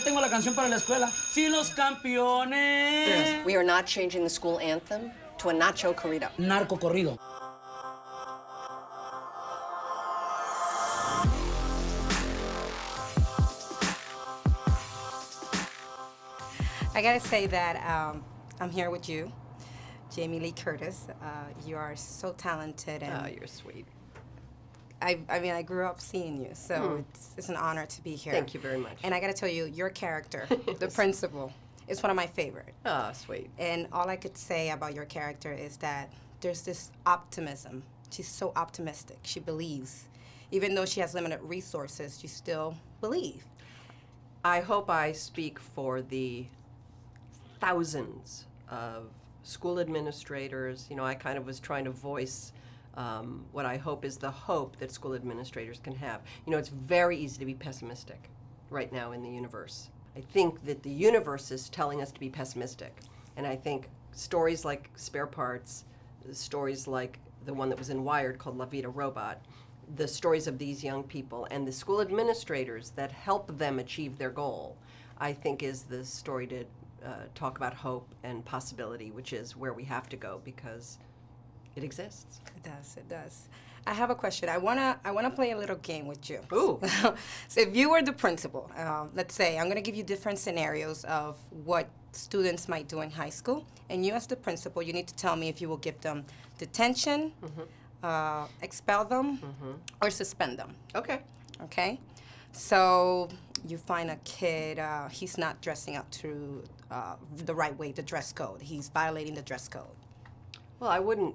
tengo la canción para la escuela. Sí, los campeones. We are not changing the school anthem to a nacho corrido. Narco corrido. I gotta say that I'm here with you, Jamie Lee Curtis. You are so talented, and Oh, you're sweet. I mean, I grew up seeing you, so it's an honor to be here. Thank you very much. And I gotta tell you, your character, the principal, is one of my favorite. Oh, sweet. And all I could say about your character is that there's this optimism. She's so optimistic. She believes. Even though she has limited resources, you still believe. I hope I speak for the thousands of school administrators. You know, I kind of was trying to voice what I hope is the hope that school administrators can have. You know, it's very easy to be pessimistic right now in the universe. I think that the universe is telling us to be pessimistic. And I think stories like Spare Parts, stories like the one that was in Wired called La Vida Robot, the stories of these young people and the school administrators that help them achieve their goal, I think is the story to talk about hope and possibility, which is where we have to go because it exists. It does, it does. I have a question. I wanna play a little game with you. Ooh. So if you were the principal, let's say I'm gonna give you different scenarios of what students might do in high school, and you as the principal, you need to tell me if you will give them detention, expel them, or suspend them. Okay. Okay? So you find a kid, he's not dressing up to the right way, the dress code. He's violating the dress code. Well, I would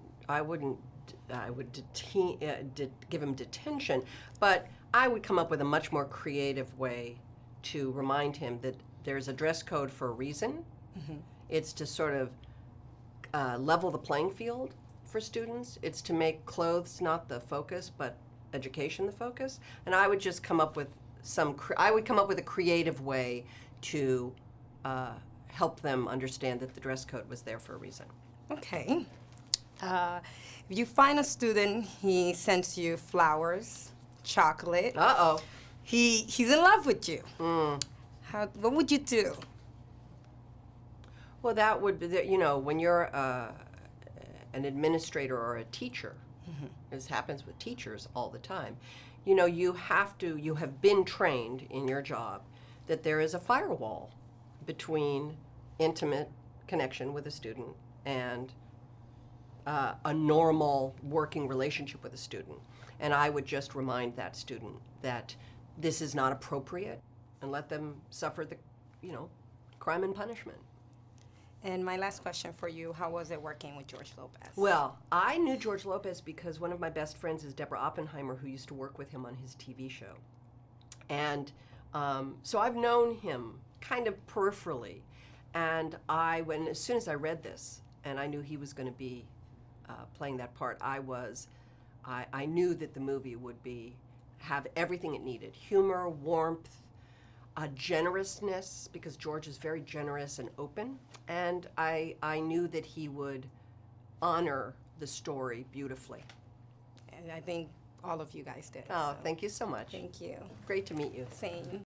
give him detention, but I would come up with a much more creative way to remind him that there's a dress code for a reason. It's to sort of level the playing field for students. It's to make clothes not the focus, but education the focus. And I would just come up with a creative way to help them understand that the dress code was there for a reason. Okay. If you find a student, he sends you flowers, chocolate. Uh-oh. He's in love with you. What would you do? Well, that would be, you know, when you're an administrator or a teacher, this happens with teachers all the time, you know, you have been trained in your job that there is a firewall between intimate connection with a student and a normal working relationship with a student. And I would just remind that student that this is not appropriate and let them suffer the, you know, crime and punishment. And my last question for you, how was it working with George Lopez? Well, I knew George Lopez because one of my best friends is Deborah Oppenheimer, who used to work with him on his TV show. And so I've known him kind of peripherally. And as soon as I read this, and I knew he was going to be playing that part, I knew that the movie would have everything it needed: humor, warmth, generousness, because George is very generous and open, and I knew that he would honor the story beautifully. And I think all of you guys did. Oh, so. thank you so much. Thank you. Great to meet you. Same.